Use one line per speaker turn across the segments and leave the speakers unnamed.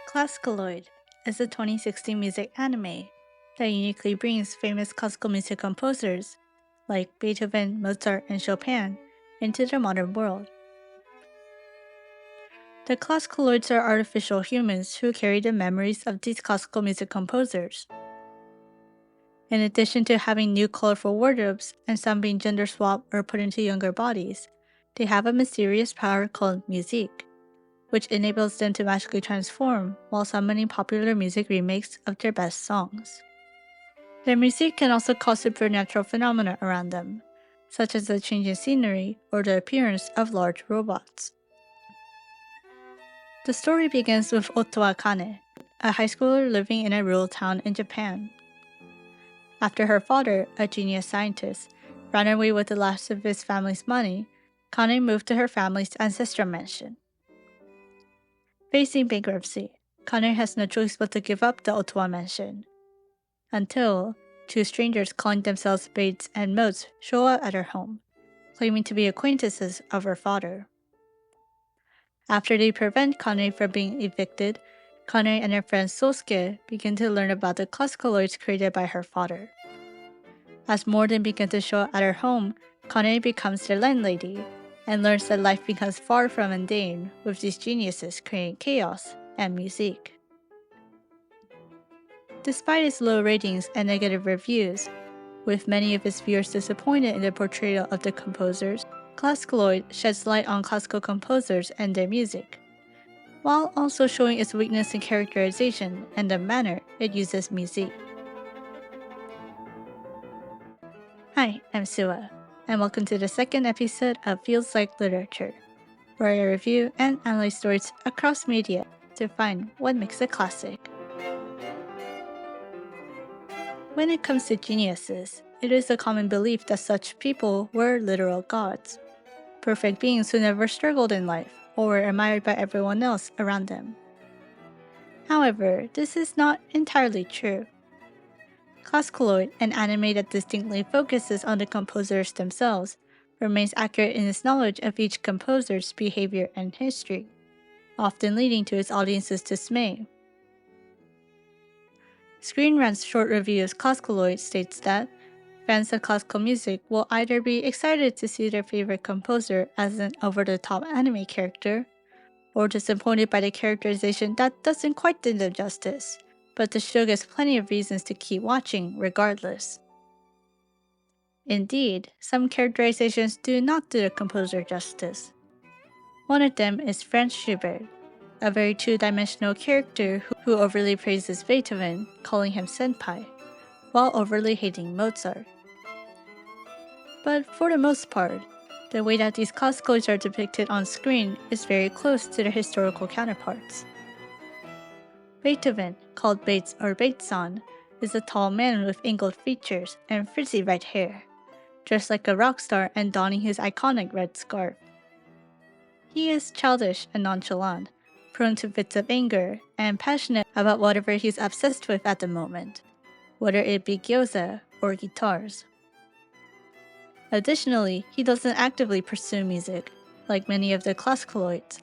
ClassicaLoid is a 2016 music anime that uniquely brings famous classical music composers like Beethoven, Mozart, and Chopin into the modern world. The ClassicaLoids are artificial humans who carry the memories of these classical music composers. In addition to having new colorful wardrobes and some being gender swapped or put into younger bodies, they have a mysterious power called musique, which enables them to magically transform while summoning popular music remakes of their best songs. Their music can also cause supernatural phenomena around them, such as the change in scenery or the appearance of large robots. The story begins with Otoa Kane, a high schooler living in a rural town in Japan. After her father, a genius scientist, ran away with the last of his family's money, Kane moved to her family's ancestral mansion. Facing bankruptcy, Kane has no choice but to give up the Otoa mansion. Until two strangers calling themselves Bates and Motes show up at her home, claiming to be acquaintances of her father. After they prevent Kane from being evicted, Kane and her friend Sosuke begin to learn about the ClassicaLoids created by her father. As Morden begins to show up at her home, Kane becomes their landlady and learns that life becomes far from mundane with these geniuses creating chaos and music. Despite its low ratings and negative reviews, with many of its viewers disappointed in the portrayal of the composers, ClassicaLoid sheds light on classical composers and their music, while also showing its weakness in characterization and the manner it uses music. Hi, I'm Sua, and welcome to the second episode of Feels Like Literature, where I review and analyze stories across media to find what makes a classic. When it comes to geniuses, it is a common belief that such people were literal gods, perfect beings who never struggled in life or were admired by everyone else around them. However, this is not entirely true. ClassicaLoid, an anime that distinctly focuses on the composers themselves, remains accurate in its knowledge of each composer's behavior and history, often leading to its audience's dismay. Screen Rant's short review of ClassicaLoid states that fans of classical music will either be excited to see their favorite composer as an over-the-top anime character, or disappointed by the characterization that doesn't quite do them justice, but the show gives plenty of reasons to keep watching regardless. Indeed, some characterizations do not do the composer justice. One of them is Franz Schubert, a very two-dimensional character who overly praises Beethoven, calling him senpai, while overly hating Mozart. But for the most part, the way that these classicals are depicted on screen is very close to their historical counterparts. Beethoven, called Bates or Bateson, is a tall man with angled features and frizzy red hair, dressed like a rock star and donning his iconic red scarf. He is childish and nonchalant, prone to fits of anger, and passionate about whatever he's obsessed with at the moment, whether it be gyoza or guitars. Additionally, he doesn't actively pursue music, like many of the ClassicaLoids,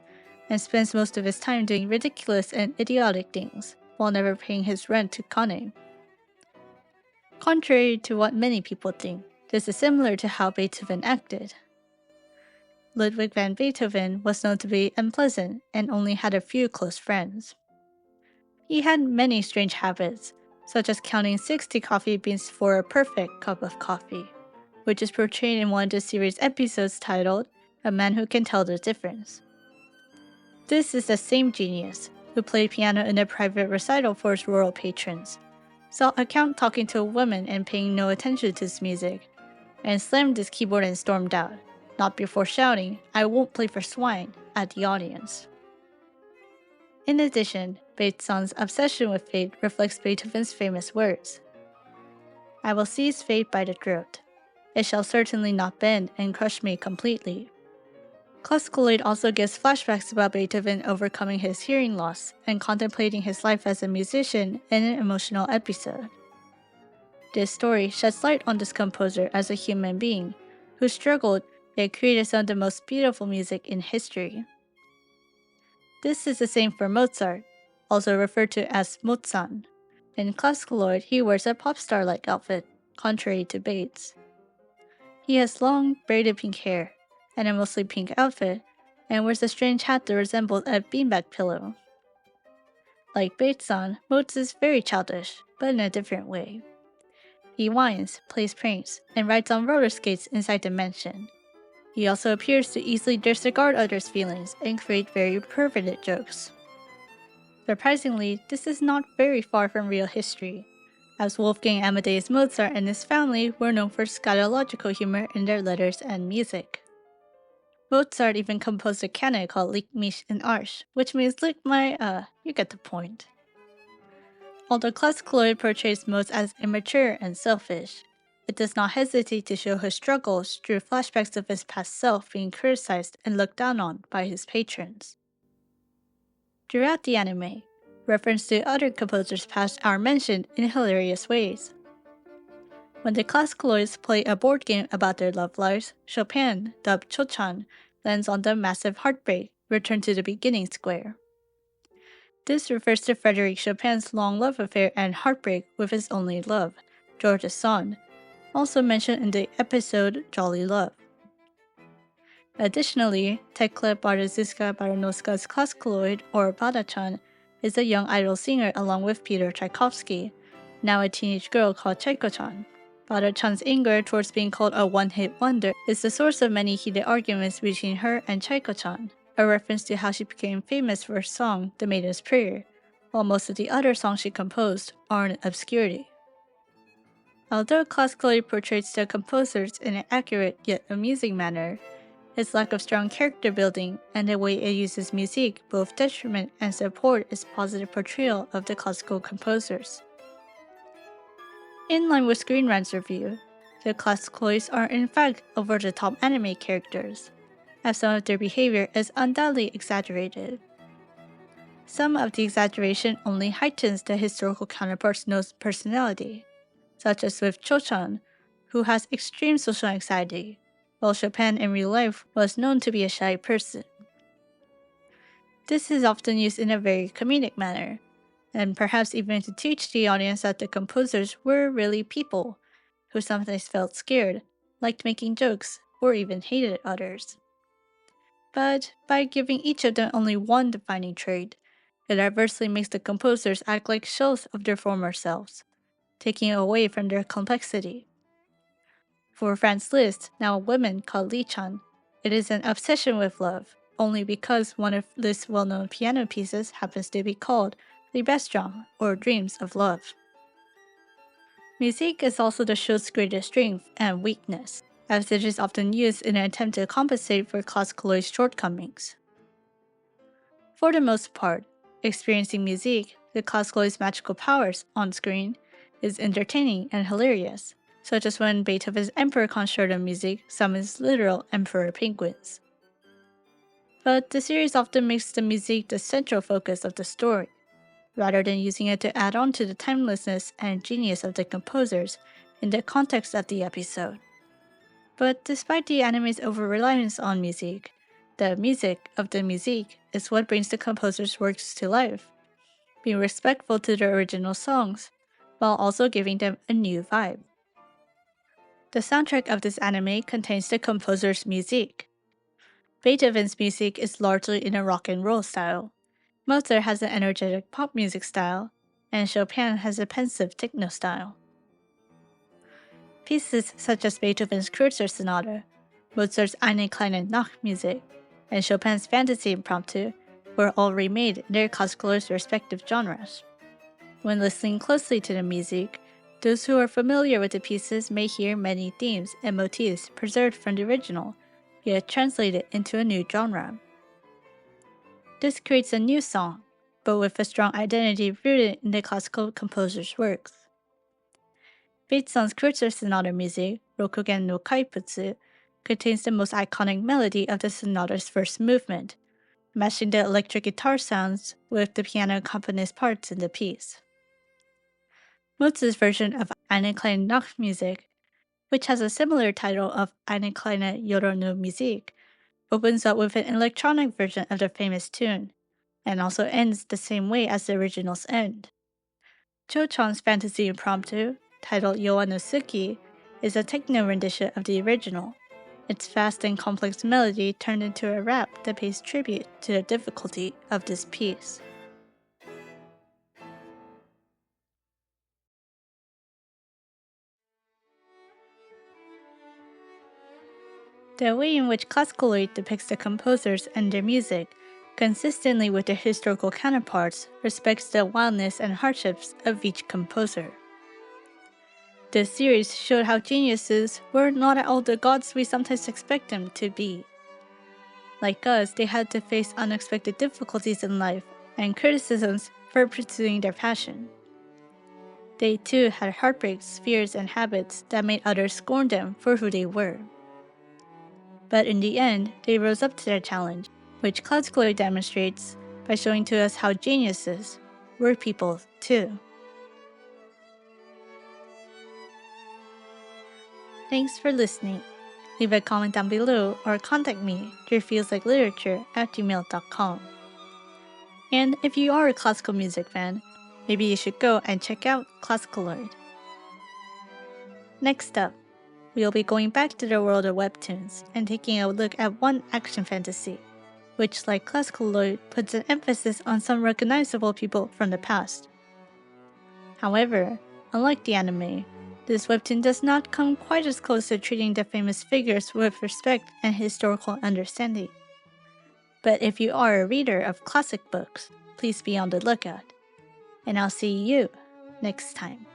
and spends most of his time doing ridiculous and idiotic things, while never paying his rent to Kane. Contrary to what many people think, this is similar to how Beethoven acted. Ludwig van Beethoven was known to be unpleasant and only had a few close friends. He had many strange habits, such as counting 60 coffee beans for a perfect cup of coffee, which is portrayed in one of the series episodes titled A Man Who Can Tell the Difference. This is the same genius who played piano in a private recital for his royal patrons, saw a count talking to a woman and paying no attention to his music, and slammed his keyboard and stormed out, not before shouting, "I won't play for swine," at the audience. In addition, Bateson's obsession with fate reflects Beethoven's famous words, "I will seize fate by the throat. It shall certainly not bend and crush me completely." ClassicaLoid also gives flashbacks about Beethoven overcoming his hearing loss and contemplating his life as a musician in an emotional episode. This story sheds light on this composer as a human being who struggled yet created some of the most beautiful music in history. This is the same for Mozart, also referred to as Mozan. In ClassicaLoid, he wears a pop star-like outfit, contrary to Bates. He has long, braided pink hair, and a mostly pink outfit, and wears a strange hat that resembles a beanbag pillow. Like Bates-san, Moz is very childish, but in a different way. He whines, plays pranks, and rides on roller skates inside the mansion. He also appears to easily disregard others' feelings and create very perverted jokes. Surprisingly, this is not very far from real history, as Wolfgang Amadeus Mozart and his family were known for scatological humor in their letters and music. Mozart even composed a canon called Lick mich in Arsch, which means lick my, you get the point. Although ClassicaLoid portrays Mozart as immature and selfish, it does not hesitate to show his struggles through flashbacks of his past self being criticized and looked down on by his patrons. Throughout the anime, references to other composers' past are mentioned in hilarious ways. When the ClassicaLoids play a board game about their love lives, Chopin, dubbed Cho-chan, lands on the massive heartbreak, return to the beginning square. This refers to Frédéric Chopin's long love affair and heartbreak with his only love, George Sand, also mentioned in the episode Jolly Love. Additionally, Tekla Bardziska Baranowska's ClassicaLoid, or Bada-chan, is a young idol singer along with Peter Tchaikovsky, now a teenage girl called Chaiko-chan. Bada-chan's anger towards being called a one-hit wonder is the source of many heated arguments between her and Chaiko-chan, a reference to how she became famous for her song The Maiden's Prayer, while most of the other songs she composed are in obscurity. Although ClassicaLoid portrays the composers in an accurate yet amusing manner, its lack of strong character building and the way it uses music both detriment and support its positive portrayal of the classical composers. In line with Screen Rant's review, the ClassicaLoids are in fact over-the-top anime characters, as some of their behavior is undoubtedly exaggerated. Some of the exaggeration only heightens the historical counterpart's personality, such as with Cho-chan, who has extreme social anxiety, while Chopin in real life was known to be a shy person. This is often used in a very comedic manner, and perhaps even to teach the audience that the composers were really people, who sometimes felt scared, liked making jokes, or even hated others. But by giving each of them only one defining trait, it adversely makes the composers act like shells of their former selves, taking away from their complexity. For Franz Liszt, now a woman called Li-chan, it is an obsession with love, only because one of Liszt's well-known piano pieces happens to be called Liebesdrang, or Dreams of Love. Music is also the show's greatest strength and weakness, as it is often used in an attempt to compensate for ClassicaLoid's shortcomings. For the most part, experiencing music, the ClassicaLoid's magical powers on screen, is entertaining and hilarious, such as when Beethoven's Emperor Concerto music summons literal emperor penguins. But the series often makes the music the central focus of the story, rather than using it to add on to the timelessness and genius of the composers in the context of the episode. But despite the anime's over-reliance on music, the music of the music is what brings the composer's works to life, being respectful to the original songs, while also giving them a new vibe. The soundtrack of this anime contains the composer's music. Beethoven's music is largely in a rock and roll style, Mozart has an energetic pop music style, and Chopin has a pensive techno style. Pieces such as Beethoven's Kreutzer Sonata, Mozart's Eine kleine Nachtmusik, and Chopin's Fantasy Impromptu were all remade in their ClassicaLoid's respective genres. When listening closely to the music, those who are familiar with the pieces may hear many themes and motifs preserved from the original, yet translated into a new genre. This creates a new song, but with a strong identity rooted in the classical composer's works. Beethoven's Kreutzer Sonata music, Rokugen no Kaiputsu, contains the most iconic melody of the sonata's first movement, matching the electric guitar sounds with the piano accompanist parts in the piece. Mozart's version of Eine kleine Nachtmusik, which has a similar title of Eine kleine Jodel no Musik, opens up with an electronic version of the famous tune, and also ends the same way as the original's end. Cho-chan's fantasy impromptu, titled Yoanosuki, is a techno rendition of the original. Its fast and complex melody turned into a rap that pays tribute to the difficulty of this piece. The way in which ClassicaLoid depicts the composers and their music, consistently with their historical counterparts, respects the wildness and hardships of each composer. This series showed how geniuses were not at all the gods we sometimes expect them to be. Like us, they had to face unexpected difficulties in life and criticisms for pursuing their passion. They too had heartbreaks, fears, and habits that made others scorn them for who they were. But in the end, they rose up to their challenge, which ClassicaLoid demonstrates by showing to us how geniuses were people too. Thanks for listening. Leave a comment down below or contact me through feelslikeliterature@gmail.com. And if you are a classical music fan, maybe you should go and check out ClassicaLoid. Next up, we'll be going back to the world of webtoons and taking a look at one action fantasy, which, like ClassicaLoid, puts an emphasis on some recognizable people from the past. However, unlike the anime, this webtoon does not come quite as close to treating the famous figures with respect and historical understanding. But if you are a reader of classic books, please be on the lookout. And I'll see you next time.